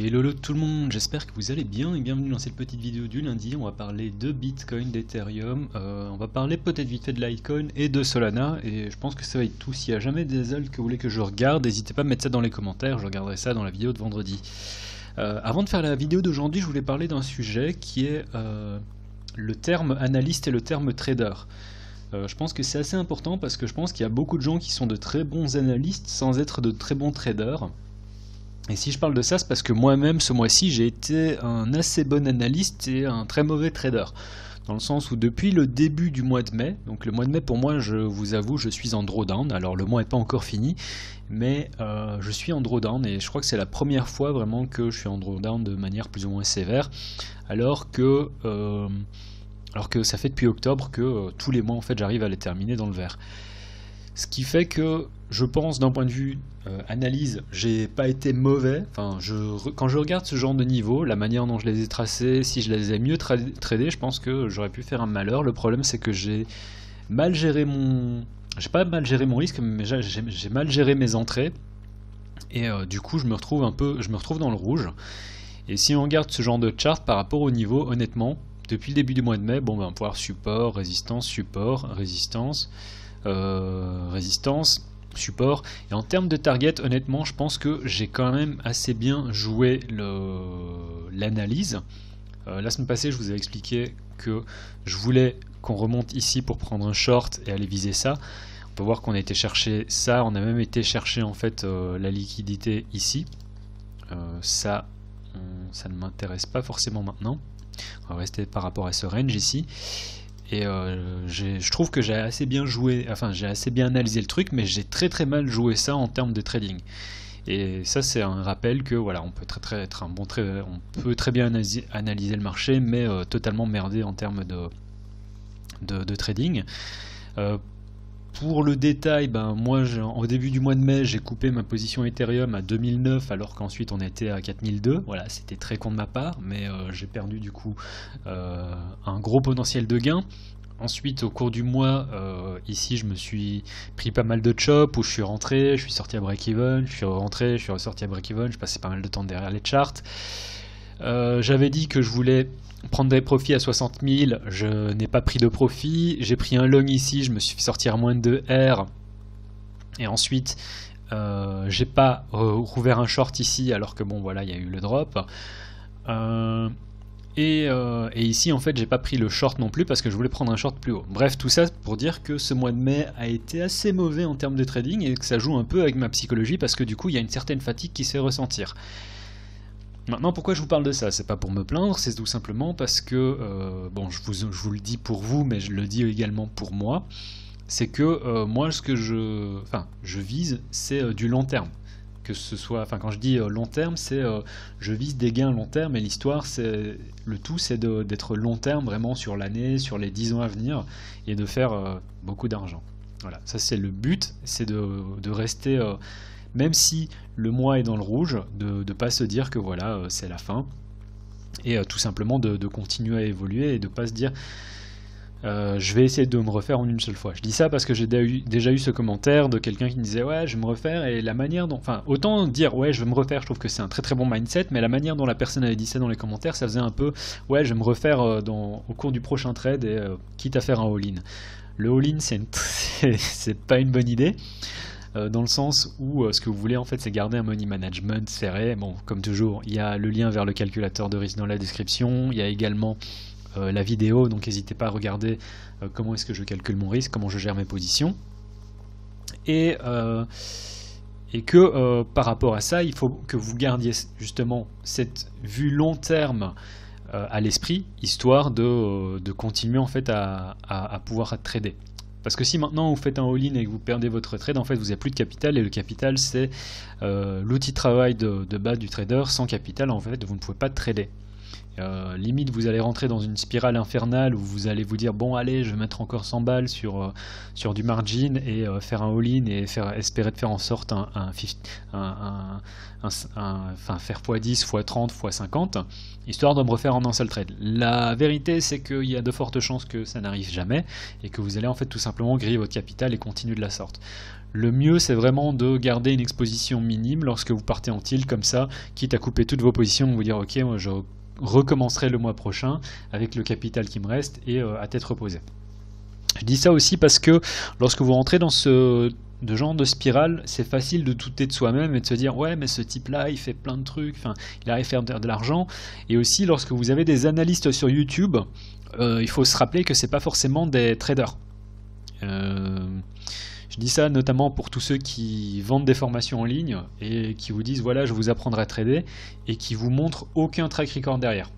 Et hello tout le monde, j'espère que vous allez bien et bienvenue dans cette petite vidéo du lundi. On va parler de Bitcoin, d'Ethereum, on va parler peut-être vite fait de Litecoin et de Solana, et je pense que ça va être tout. S'il y a jamais des altcoins que vous voulez que je regarde, n'hésitez pas à mettre ça dans les commentaires, je regarderai ça dans la vidéo de vendredi. Avant de faire la vidéo d'aujourd'hui, je voulais parler d'un sujet qui est le terme analyste et le terme trader. Je pense que c'est assez important parce que je pense qu'il y a beaucoup de gens qui sont de très bons analystes sans être de très bons traders. Et si je parle de ça, c'est parce que moi-même, ce mois-ci, j'ai été un assez bon analyste et un très mauvais trader. Dans le sens où depuis le début du mois de mai, donc le mois de mai pour moi, je vous avoue, je suis en drawdown. Alors le mois n'est pas encore fini, mais je suis en drawdown et je crois que c'est la première fois vraiment que je suis en drawdown de manière plus ou moins sévère. Alors que ça fait depuis octobre que tous les mois, en fait, j'arrive à les terminer dans le vert. Ce qui fait que je pense d'un point de vue analyse, j'ai pas été mauvais. Enfin, quand je regarde ce genre de niveau, la manière dont je les ai tracés, si je les ai mieux tradés, je pense que j'aurais pu faire un malheur. Le problème, c'est que j'ai mal géré j'ai pas mal géré mon risque, mais j'ai mal géré mes entrées. Et du coup, je me retrouve dans le rouge. Et si on regarde ce genre de chart par rapport au niveau, honnêtement, depuis le début du mois de mai, bon, ben, pouvoir support, résistance, résistance, support, et en termes de target, honnêtement, je pense que j'ai quand même assez bien joué l'analyse. La semaine passée, je vous ai expliqué que je voulais qu'on remonte ici pour prendre un short et aller viser ça. On peut voir qu'on a été chercher ça, on a même été chercher en fait la liquidité ici. Ça ne m'intéresse pas forcément maintenant. On va rester par rapport à ce range ici. Et je trouve que j'ai assez bien joué, enfin j'ai assez bien analysé le truc, mais j'ai très mal joué ça en termes de trading. Et ça c'est un rappel que voilà, on peut être un bon trader, on peut très bien analyser le marché, mais totalement merder en termes de trading. Pour le détail, ben, moi au début du mois de mai j'ai coupé ma position Ethereum à 2009 alors qu'ensuite on était à 4002. Voilà, c'était très con de ma part, mais j'ai perdu du coup un gros potentiel de gain. Ensuite au cours du mois, ici je me suis pris pas mal de chops où je suis rentré, je suis sorti à break-even, je suis rentré, je suis ressorti à break-even, je passais pas mal de temps derrière les charts. J'avais dit que je voulais prendre des profits à 60 000, je n'ai pas pris de profit, j'ai pris un long ici, je me suis fait sortir à moins de 2 R, et ensuite j'ai pas rouvert un short ici alors que bon voilà il y a eu le drop, et ici en fait j'ai pas pris le short non plus parce que je voulais prendre un short plus haut. Bref, tout ça pour dire que ce mois de mai a été assez mauvais en termes de trading et que ça joue un peu avec ma psychologie parce que du coup il y a une certaine fatigue qui se fait ressentir. Maintenant, pourquoi je vous parle de ça? C'est pas pour me plaindre, c'est tout simplement parce que, bon, je vous le dis pour vous, mais je le dis également pour moi, c'est que moi, ce que je vise, c'est du long terme. Que ce soit, enfin, quand je dis long terme, c'est je vise des gains long terme, et l'histoire, c'est le tout, c'est d'être long terme vraiment sur l'année, sur les 10 ans à venir, et de faire beaucoup d'argent. Voilà, ça c'est le but, c'est de rester. Même si le mois est dans le rouge, de ne pas se dire que voilà, c'est la fin, et tout simplement de continuer à évoluer et de ne pas se dire je vais essayer de me refaire en une seule fois. Je dis ça parce que j'ai déjà eu ce commentaire de quelqu'un qui me disait ouais, je vais me refaire, et la manière dont, enfin, autant dire ouais, je vais me refaire, je trouve que c'est un très bon mindset, mais la manière dont la personne avait dit ça dans les commentaires, ça faisait un peu ouais, je vais me refaire au cours du prochain trade, et quitte à faire un all-in. Le all-in, c'est pas une bonne idée. Dans le sens où ce que vous voulez en fait c'est garder un money management serré. Bon, comme toujours, il y a le lien vers le calculateur de risque dans la description, il y a également la vidéo, donc n'hésitez pas à regarder comment est-ce que je calcule mon risque, comment je gère mes positions, et que par rapport à ça, il faut que vous gardiez justement cette vue long terme à l'esprit, histoire de continuer en fait à pouvoir trader. Parce que si maintenant vous faites un all-in et que vous perdez votre trade, en fait vous n'avez plus de capital, et le capital c'est l'outil de travail de base du trader. Sans capital en fait vous ne pouvez pas trader. Limite vous allez rentrer dans une spirale infernale où vous allez vous dire bon allez je vais mettre encore 100 balles sur du margin et faire un all-in et espérer de faire en sorte faire x10, x30, x50 histoire de me refaire en un seul trade. La vérité c'est qu'il y a de fortes chances que ça n'arrive jamais et que vous allez en fait tout simplement griller votre capital et continuer de la sorte. Le mieux c'est vraiment de garder une exposition minime lorsque vous partez en tilt comme ça, quitte à couper toutes vos positions, vous dire ok moi je recommencerai le mois prochain avec le capital qui me reste et à tête reposée. Je dis ça aussi parce que lorsque vous rentrez dans ce genre de spirale, c'est facile de douter de soi-même et de se dire ouais mais ce type là il fait plein de trucs, enfin il arrive à faire de l'argent. Et aussi lorsque vous avez des analystes sur YouTube, il faut se rappeler que c'est pas forcément des traders. Je dis ça notamment pour tous ceux qui vendent des formations en ligne et qui vous disent voilà je vous apprendrai à trader et qui vous montrent aucun track record derrière.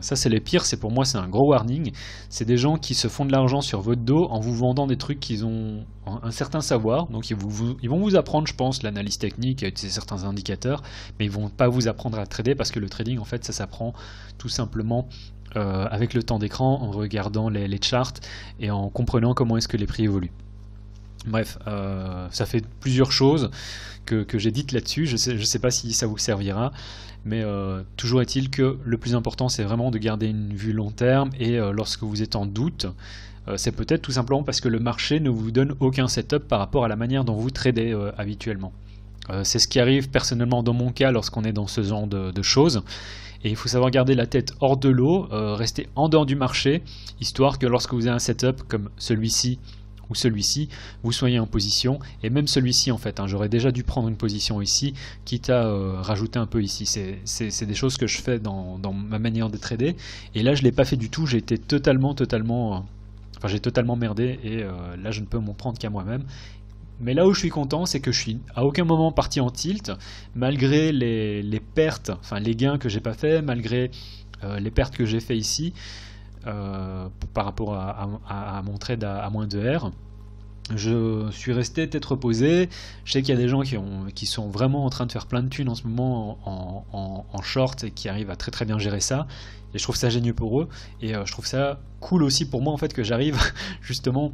Ça c'est les pires, pour moi c'est un gros warning. C'est des gens qui se font de l'argent sur votre dos en vous vendant des trucs qu'ils ont un certain savoir, donc ils vont vous apprendre je pense l'analyse technique et certains indicateurs, mais ils vont pas vous apprendre à trader parce que le trading en fait ça s'apprend tout simplement avec le temps d'écran, en regardant les charts et en comprenant comment est-ce que les prix évoluent. Bref, ça fait plusieurs choses que j'ai dites là-dessus, je sais pas si ça vous servira, mais toujours est-il que le plus important c'est vraiment de garder une vue long terme et lorsque vous êtes en doute, c'est peut-être tout simplement parce que le marché ne vous donne aucun setup par rapport à la manière dont vous tradez habituellement. C'est ce qui arrive personnellement dans mon cas lorsqu'on est dans ce genre de choses. Et il faut savoir garder la tête hors de l'eau, rester en dehors du marché, histoire que lorsque vous avez un setup comme celui-ci ou celui-ci, vous soyez en position, et même celui-ci en fait, j'aurais déjà dû prendre une position ici, quitte à rajouter un peu ici. C'est des choses que je fais dans ma manière de trader, et là je ne l'ai pas fait du tout, j'ai été totalement merdé, et là je ne peux m'en prendre qu'à moi-même. Mais là où je suis content, c'est que je suis à aucun moment parti en tilt, malgré les pertes, enfin les gains que j'ai pas fait, malgré les pertes que j'ai fait ici, par rapport à mon trade à moins de R. Je suis resté tête reposée. Je sais qu'il y a des gens qui sont vraiment en train de faire plein de thunes en ce moment en short et qui arrivent à très bien gérer ça. Et je trouve ça génial pour eux. Et je trouve ça cool aussi pour moi en fait que j'arrive justement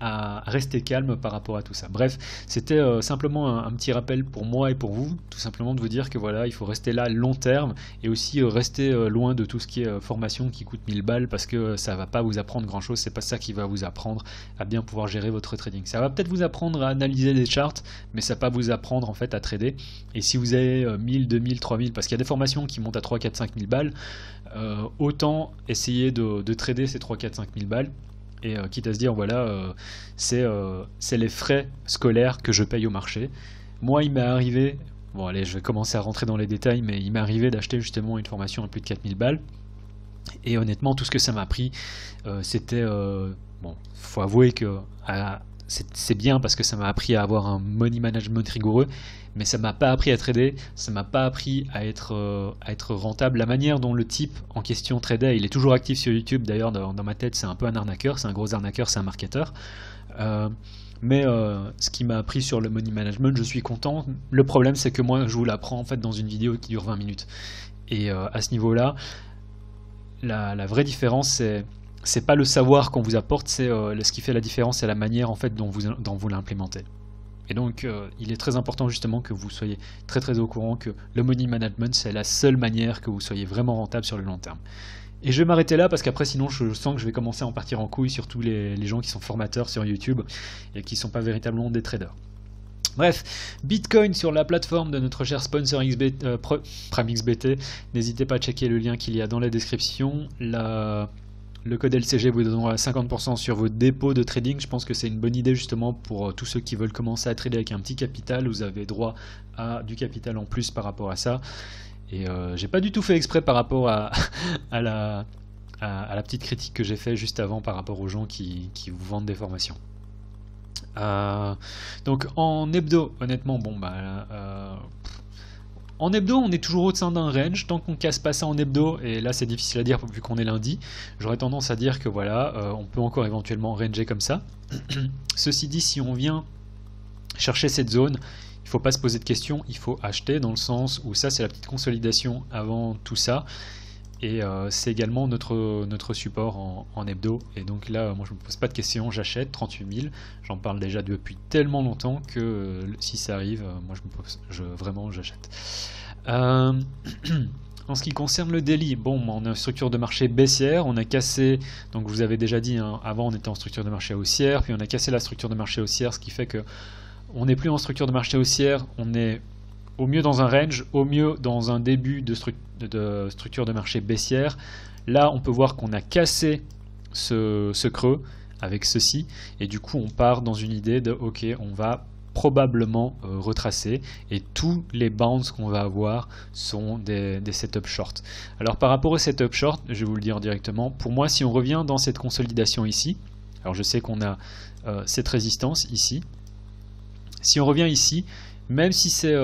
à rester calme par rapport à tout ça. Bref, c'était simplement un petit rappel pour moi et pour vous, tout simplement de vous dire que voilà, il faut rester là long terme et aussi rester loin de tout ce qui est formation qui coûte 1000 balles parce que ça va pas vous apprendre grand chose, c'est pas ça qui va vous apprendre à bien pouvoir gérer votre trading. Ça va peut-être vous apprendre à analyser des charts, mais ça va pas vous apprendre en fait à trader. Et si vous avez 1000, 2000, 3000, parce qu'il y a des formations qui montent à 3, 4, 5000 balles, autant essayer de trader ces 3, 4, 5000 balles. Et quitte à se dire voilà c'est les frais scolaires que je paye au marché. Moi il m'est arrivé, bon allez je vais commencer à rentrer dans les détails, mais il m'est arrivé d'acheter justement une formation à plus de 4000 balles et honnêtement tout ce que ça m'a pris c'était bon faut avouer que c'est bien parce que ça m'a appris à avoir un money management rigoureux, mais ça m'a pas appris à trader, ça m'a pas appris à être rentable. La manière dont le type en question tradait, il est toujours actif sur YouTube d'ailleurs, dans ma tête c'est un peu un arnaqueur, c'est un gros arnaqueur, c'est un marketeur. Mais ce qui m'a appris sur le money management, je suis content. Le problème c'est que moi je vous l'apprends en fait dans une vidéo qui dure 20 minutes. Et à ce niveau là, la vraie différence c'est pas le savoir qu'on vous apporte, c'est ce qui fait la différence, c'est la manière en fait dont vous l'implémentez. Et donc il est très important justement que vous soyez très au courant que le money management c'est la seule manière que vous soyez vraiment rentable sur le long terme. Et je vais m'arrêter là parce qu'après sinon je sens que je vais commencer à en partir en couille sur tous les gens qui sont formateurs sur YouTube et qui sont pas véritablement des traders. Bref, Bitcoin sur la plateforme de notre cher sponsor PrimeXBT. N'hésitez pas à checker le lien qu'il y a dans la description. Le code LCG vous donnera 50% sur vos dépôts de trading. Je pense que c'est une bonne idée justement pour tous ceux qui veulent commencer à trader avec un petit capital. Vous avez droit à du capital en plus par rapport à ça. Et j'ai pas du tout fait exprès par rapport à la petite critique que j'ai fait juste avant par rapport aux gens qui vous vendent des formations. Donc en hebdo, honnêtement, bon en hebdo, on est toujours au sein d'un range, tant qu'on casse pas ça en hebdo, et là c'est difficile à dire vu qu'on est lundi, j'aurais tendance à dire que voilà, on peut encore éventuellement ranger comme ça. Ceci dit, si on vient chercher cette zone, il faut pas se poser de questions, il faut acheter dans le sens où ça c'est la petite consolidation avant tout ça. Et c'est également notre support en hebdo. Et donc là, moi je me pose pas de questions, j'achète 38 000. J'en parle déjà depuis tellement longtemps que si ça arrive, moi vraiment j'achète. En ce qui concerne le daily, bon, on a une structure de marché baissière, on a cassé, donc je vous avais déjà dit, hein, avant on était en structure de marché haussière, puis on a cassé la structure de marché haussière, ce qui fait que on n'est plus en structure de marché haussière, on est au mieux dans un range, au mieux dans un début de structure de marché baissière. Là, on peut voir qu'on a cassé ce creux avec ceci, et du coup, on part dans une idée de ok, on va probablement retracer, et tous les bounds qu'on va avoir sont des setup short. Alors par rapport au setup short, je vais vous le dire directement, pour moi, si on revient dans cette consolidation ici, alors je sais qu'on a cette résistance ici, si on revient ici, même si c'est,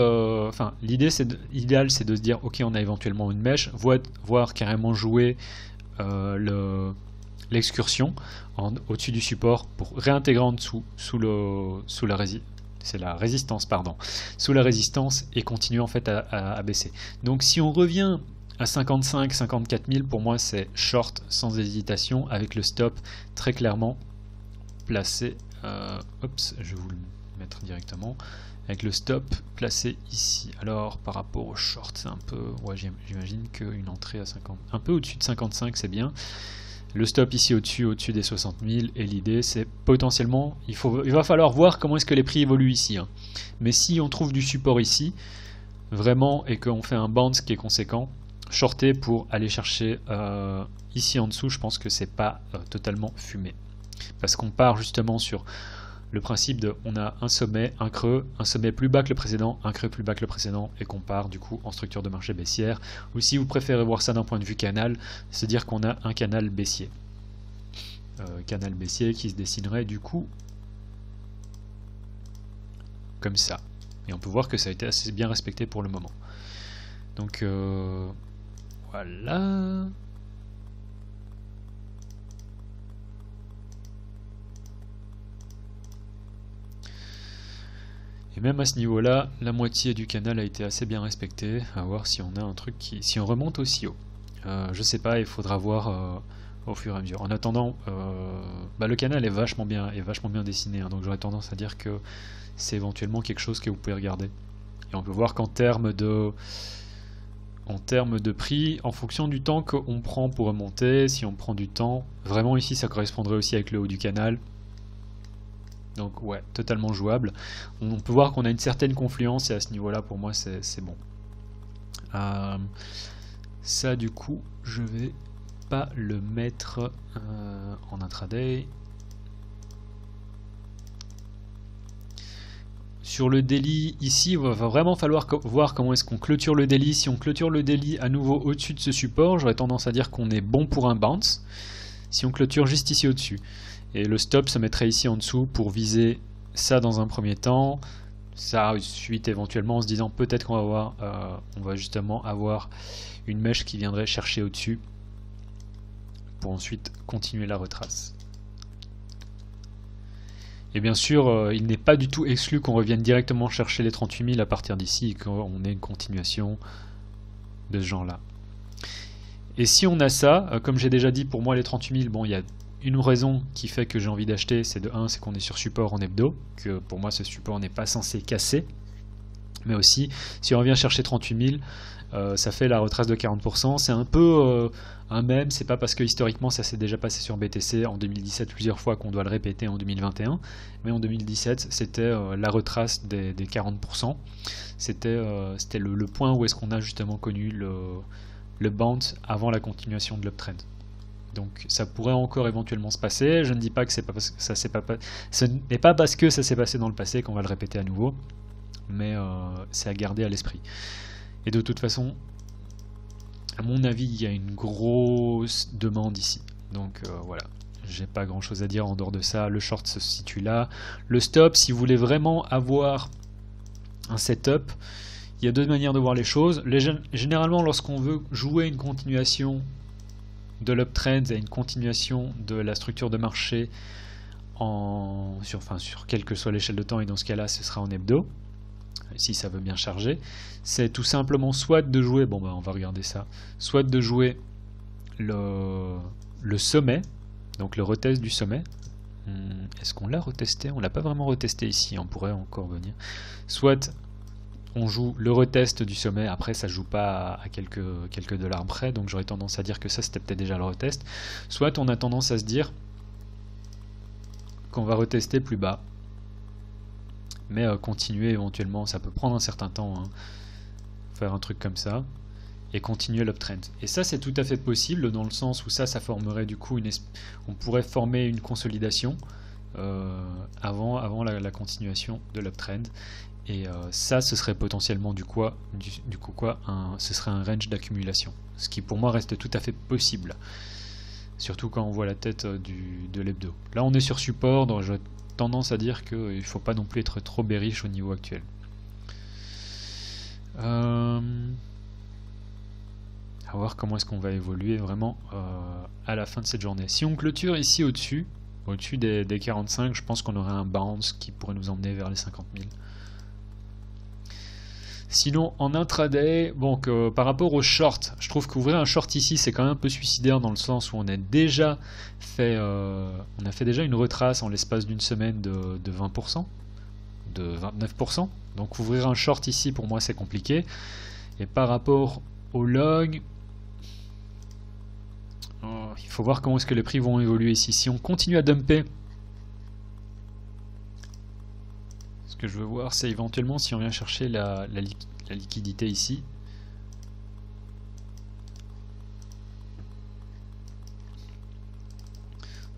l'idéal c'est de se dire ok, on a éventuellement une mèche, voire carrément jouer l'excursion au-dessus du support pour réintégrer en dessous sous la résistance, sous la résistance, et continuer en fait à baisser. Donc si on revient à 55-54 000, pour moi c'est short sans hésitation, avec le stop très clairement placé. Je vais vous le mettre directement. Avec le stop placé ici. Alors par rapport au short, c'est un peu, ouais, j'imagine qu'une entrée à 50, un peu au-dessus de 55, c'est bien. Le stop ici au-dessus des 60 000, et l'idée c'est potentiellement, il va falloir voir comment est-ce que les prix évoluent ici, hein. Mais si on trouve du support ici, vraiment, et qu'on fait un bounce qui est conséquent, shorter pour aller chercher ici en dessous, je pense que c'est pas totalement fumé. Parce qu'on part justement sur le principe de on a un sommet, un creux, un sommet plus bas que le précédent, un creux plus bas que le précédent, et qu'on part du coup en structure de marché baissière. Ou si vous préférez voir ça d'un point de vue canal, c'est dire qu'on a un canal baissier. Canal baissier qui se dessinerait du coup comme ça. Et on peut voir que ça a été assez bien respecté pour le moment. Donc voilà. Et même à ce niveau-là, la moitié du canal a été assez bien respectée. À voir si on a un truc si on remonte aussi haut. Je sais pas, il faudra voir au fur et à mesure. En attendant, le canal est vachement bien dessiné, hein, donc j'aurais tendance à dire que c'est éventuellement quelque chose que vous pouvez regarder. Et on peut voir qu'en termes de prix, en fonction du temps qu'on prend pour remonter, si on prend du temps, vraiment ici ça correspondrait aussi avec le haut du canal. Donc ouais, totalement jouable. On peut voir qu'on a une certaine confluence, et à ce niveau-là, pour moi, c'est bon. Ça, du coup, je vais pas le mettre en intraday. Sur le daily, ici, il va vraiment falloir voir comment est-ce qu'on clôture le daily. Si on clôture le daily à nouveau au-dessus de ce support, j'aurais tendance à dire qu'on est bon pour un bounce. Si on clôture juste ici au-dessus. Et le stop se mettrait ici en dessous pour viser ça dans un premier temps. Ça ensuite éventuellement en se disant peut-être qu'on va justement avoir une mèche qui viendrait chercher au-dessus pour ensuite continuer la retrace. Et bien sûr, il n'est pas du tout exclu qu'on revienne directement chercher les 38 000 à partir d'ici, et qu'on ait une continuation de ce genre-là. Et si on a ça, comme j'ai déjà dit, pour moi les 38 000, bon, il y a une raison qui fait que j'ai envie d'acheter, c'est de 1, c'est qu'on est sur support en hebdo, que pour moi ce support n'est pas censé casser, mais aussi, si on revient chercher 38 000, ça fait la retrace de 40%, c'est un peu un même, c'est pas parce que historiquement ça s'est déjà passé sur BTC en 2017 plusieurs fois qu'on doit le répéter en 2021, mais en 2017 c'était la retrace des 40%, c'était le point où est-ce qu'on a justement connu le bounce avant la continuation de l'uptrend. Donc ça pourrait encore éventuellement se passer. Je ne dis pas que c'est pas parce que ça s'est pas ce n'est pas parce que ça s'est passé dans le passé qu'on va le répéter à nouveau, mais c'est à garder à l'esprit. Et de toute façon, à mon avis, il y a une grosse demande ici. Donc voilà, j'ai pas grand chose à dire en dehors de ça. Le short se situe là. Le stop, si vous voulez vraiment avoir un setup, il y a deux manières de voir les choses. Généralement, lorsqu'on veut jouer une continuation de l'uptrend et une continuation de la structure de marché sur quelle que soit l'échelle de temps, et dans ce cas-là, ce sera en hebdo, si ça veut bien charger, c'est tout simplement soit de jouer, on va regarder ça, soit de jouer le sommet, donc le retest du sommet. Est-ce qu'on l'a retesté? On l'a pas vraiment retesté ici, on pourrait encore venir. Soit on joue le retest du sommet, après ça joue pas à quelques dollars près, donc j'aurais tendance à dire que ça c'était peut-être déjà le retest. Soit on a tendance à se dire qu'on va retester plus bas, mais continuer éventuellement, ça peut prendre un certain temps, hein, faire un truc comme ça, et continuer l'uptrend. Et ça c'est tout à fait possible, dans le sens où ça formerait du coup on pourrait former une consolidation avant la continuation de l'uptrend. Et ça, ce serait potentiellement ce serait un range d'accumulation. Ce qui pour moi reste tout à fait possible. Surtout quand on voit la tête de l'hebdo. Là on est sur support, donc j'ai tendance à dire qu'il ne faut pas non plus être trop bearish au niveau actuel. À voir comment est-ce qu'on va évoluer vraiment à la fin de cette journée. Si on clôture ici au-dessus des 45, je pense qu'on aurait un bounce qui pourrait nous emmener vers les 50 000. Sinon en intraday, bon, par rapport au short, je trouve qu'ouvrir un short ici c'est quand même un peu suicidaire, dans le sens où on a déjà fait une retrace en l'espace d'une semaine de 20%, de 29%. Donc ouvrir un short ici pour moi c'est compliqué. Et par rapport au long, il faut voir comment est-ce que les prix vont évoluer ici. Si on continue à dumper, ce que je veux voir c'est éventuellement si on vient chercher la liquidité ici.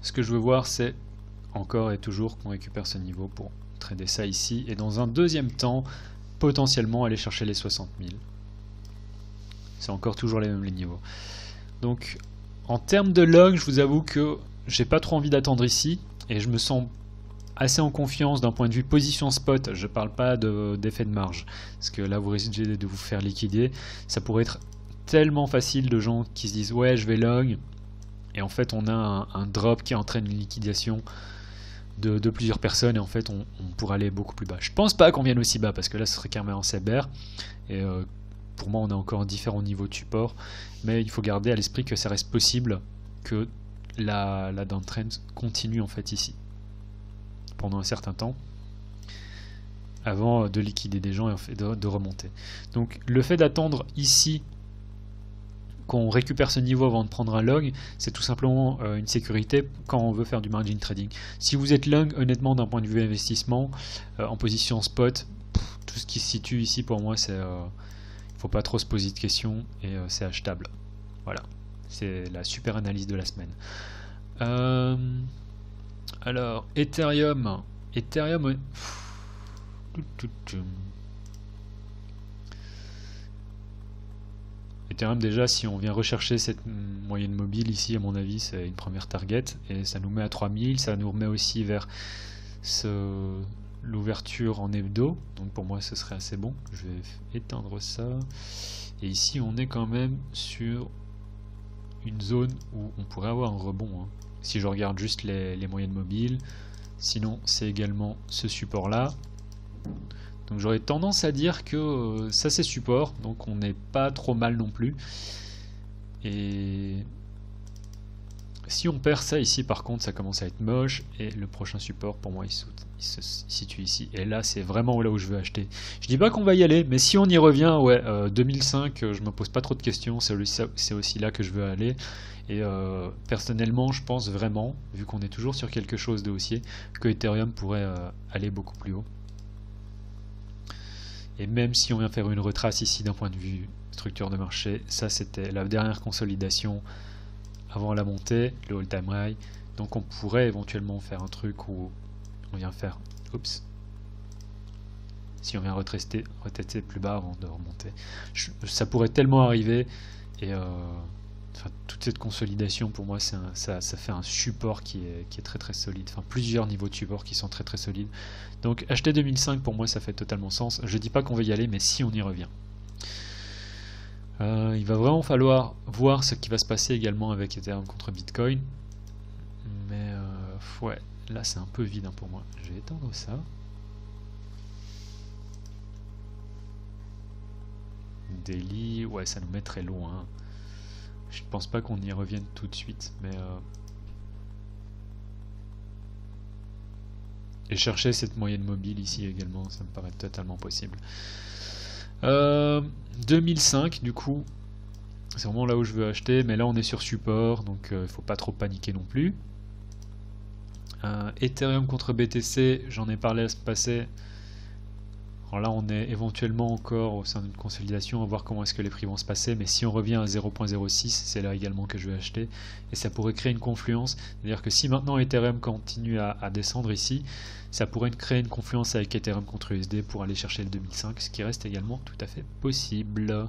Ce que je veux voir c'est encore et toujours qu'on récupère ce niveau pour trader ça ici, et dans un deuxième temps potentiellement aller chercher les 60 000. C'est encore toujours les mêmes niveaux. Donc en termes de log, je vous avoue que j'ai pas trop envie d'attendre ici, et je me sens assez en confiance d'un point de vue position spot. Je parle pas d'effet de marge, parce que là vous risquez de vous faire liquider. Ça pourrait être tellement facile de gens qui se disent ouais je vais long, et en fait on a un drop qui entraîne une liquidation de plusieurs personnes, et en fait on pourrait aller beaucoup plus bas. Je pense pas qu'on vienne aussi bas, parce que là ce serait carrément sévère, et pour moi on a encore différents niveaux de support, mais il faut garder à l'esprit que ça reste possible que la downtrend continue en fait ici pendant un certain temps avant de liquider des gens et de remonter. Donc le fait d'attendre ici qu'on récupère ce niveau avant de prendre un long, c'est tout simplement une sécurité quand on veut faire du margin trading. Si vous êtes long, honnêtement d'un point de vue investissement, en position spot, tout ce qui se situe ici pour moi c'est il faut pas trop se poser de questions, et c'est achetable. Voilà, c'est la super analyse de la semaine. Alors, Ethereum, Ethereum déjà, si on vient rechercher cette moyenne mobile ici, à mon avis, c'est une première target, et ça nous met à 3000, ça nous remet aussi vers l'ouverture en hebdo, donc pour moi ce serait assez bon. Je vais éteindre ça, et ici on est quand même sur une zone où on pourrait avoir un rebond, hein. Si je regarde juste les moyennes mobiles, sinon c'est également ce support là, donc j'aurais tendance à dire que ça c'est support, donc on n'est pas trop mal non plus. Et si on perd ça ici par contre ça commence à être moche, et le prochain support pour moi il se situe ici, et là c'est vraiment là où je veux acheter. Je dis pas qu'on va y aller, mais si on y revient, ouais, 2005 je me pose pas trop de questions, c'est aussi là que je veux aller. Et personnellement je pense vraiment, vu qu'on est toujours sur quelque chose de haussier, que Ethereum pourrait aller beaucoup plus haut. Et même si on vient faire une retrace ici d'un point de vue structure de marché, ça c'était la dernière consolidation avant la montée, le all-time high. Donc on pourrait éventuellement faire un truc où on vient faire, oups, si on vient retester plus bas avant de remonter. Ça pourrait tellement arriver, et enfin, toute cette consolidation pour moi ça fait un support qui est très très solide, enfin plusieurs niveaux de support qui sont très très solides. Donc acheter 2005 pour moi ça fait totalement sens. Je dis pas qu'on va y aller, mais si on y revient. Il va vraiment falloir voir ce qui va se passer également avec Ethereum contre Bitcoin, mais ouais, là c'est un peu vide, hein, pour moi. Je vais éteindre ça. Daily, ouais, ça nous met très loin. Je pense pas qu'on y revienne tout de suite, mais et chercher cette moyenne mobile ici également, ça me paraît totalement possible. 2005 du coup, c'est vraiment là où je veux acheter, mais là on est sur support, donc il faut pas trop paniquer non plus. Ethereum contre BTC, j'en ai parlé à ce passé. Alors là on est éventuellement encore au sein d'une consolidation, à voir comment est-ce que les prix vont se passer, mais si on revient à 0.06, c'est là également que je vais acheter, et ça pourrait créer une confluence, c'est-à-dire que si maintenant Ethereum continue à descendre ici, ça pourrait créer une confluence avec Ethereum contre USD pour aller chercher le 2005, ce qui reste également tout à fait possible.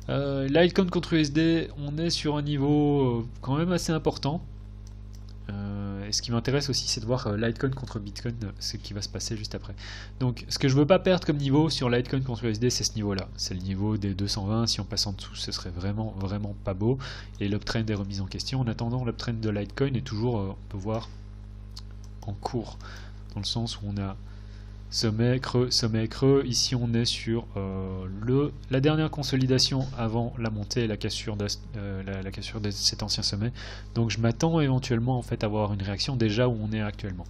Litecoin contre USD, on est sur un niveau quand même assez important. Et ce qui m'intéresse aussi, c'est de voir Litecoin contre Bitcoin, ce qui va se passer juste après. Donc, ce que je veux pas perdre comme niveau sur Litecoin contre USD, c'est ce niveau-là. C'est le niveau des 220. Si on passe en dessous, ce serait vraiment pas beau. Et l'uptrend est remis en question. En attendant, l'uptrend de Litecoin est toujours, on peut voir, en cours, dans le sens où on a sommet, creux, sommet, creux. Ici, on est sur la dernière consolidation avant la montée et la cassure de cet ancien sommet. Donc, je m'attends éventuellement en fait à avoir une réaction déjà où on est actuellement.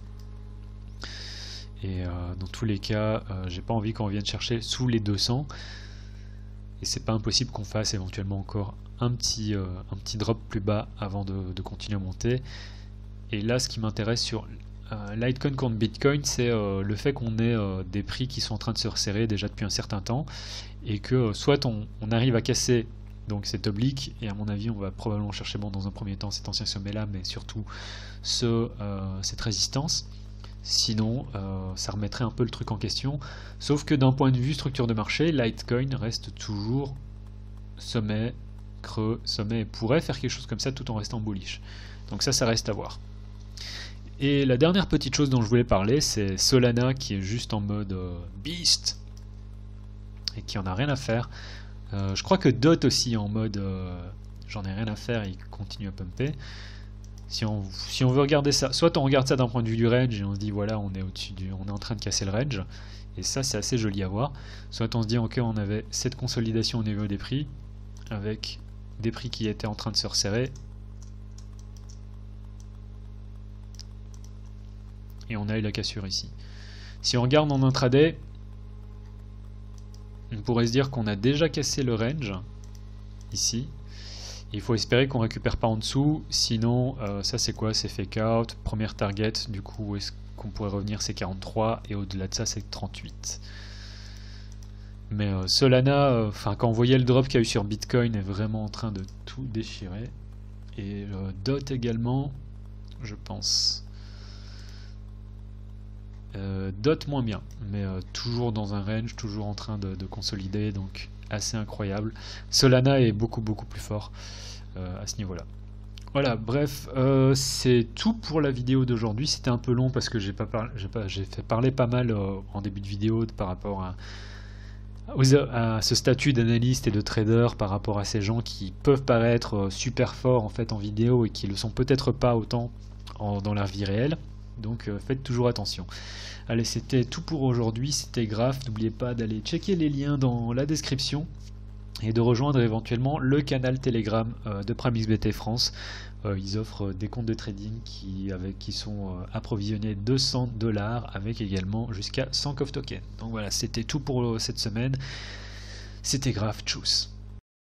Et dans tous les cas, j'ai pas envie qu'on vienne chercher sous les 200. Et c'est pas impossible qu'on fasse éventuellement encore un petit drop plus bas avant de continuer à monter. Et là, ce qui m'intéresse sur Litecoin contre Bitcoin, c'est le fait qu'on ait des prix qui sont en train de se resserrer déjà depuis un certain temps, et que soit on arrive à casser donc cet oblique, et à mon avis on va probablement chercher dans un premier temps cet ancien sommet là, mais surtout cette résistance, sinon ça remettrait un peu le truc en question, sauf que d'un point de vue structure de marché, Litecoin reste toujours sommet, creux, sommet, et pourrait faire quelque chose comme ça tout en restant bullish. Donc ça reste à voir. Et la dernière petite chose dont je voulais parler, c'est Solana qui est juste en mode beast et qui en a rien à faire. Je crois que DOT aussi est en mode j'en ai rien à faire et il continue à pumper. Si on veut regarder ça, soit on regarde ça d'un point de vue du range et on se dit voilà, on est au-dessus on est en train de casser le range, et ça c'est assez joli à voir. Soit on se dit ok, on avait cette consolidation au niveau des prix avec des prix qui étaient en train de se resserrer. Et on a eu la cassure ici. Si on regarde en intraday, on pourrait se dire qu'on a déjà cassé le range ici. Il faut espérer qu'on récupère pas en dessous, sinon ça c'est quoi? C'est fake out, première target, du coup où est-ce qu'on pourrait revenir? C'est 43, et au-delà de ça c'est 38. Mais Solana, quand on voyait le drop qu'il y a eu sur Bitcoin, est vraiment en train de tout déchirer. Et DOT également, je pense. DOT moins bien, mais toujours dans un range, toujours en train de consolider, donc assez incroyable. Solana est beaucoup plus fort à ce niveau là. Voilà, bref, c'est tout pour la vidéo d'aujourd'hui. C'était un peu long parce que j'ai fait parler pas mal en début de vidéo par rapport à ce statut d'analyste et de trader, par rapport à ces gens qui peuvent paraître super forts en fait en vidéo et qui le sont peut-être pas autant dans leur vie réelle. Donc faites toujours attention. Allez, c'était tout pour aujourd'hui, c'était Graph. N'oubliez pas d'aller checker les liens dans la description et de rejoindre éventuellement le canal Telegram de PrimeXBT France. Ils offrent des comptes de trading qui sont approvisionnés de $200 avec également jusqu'à 100 COF tokens. Donc voilà, c'était tout pour cette semaine. C'était Graph, tchuss.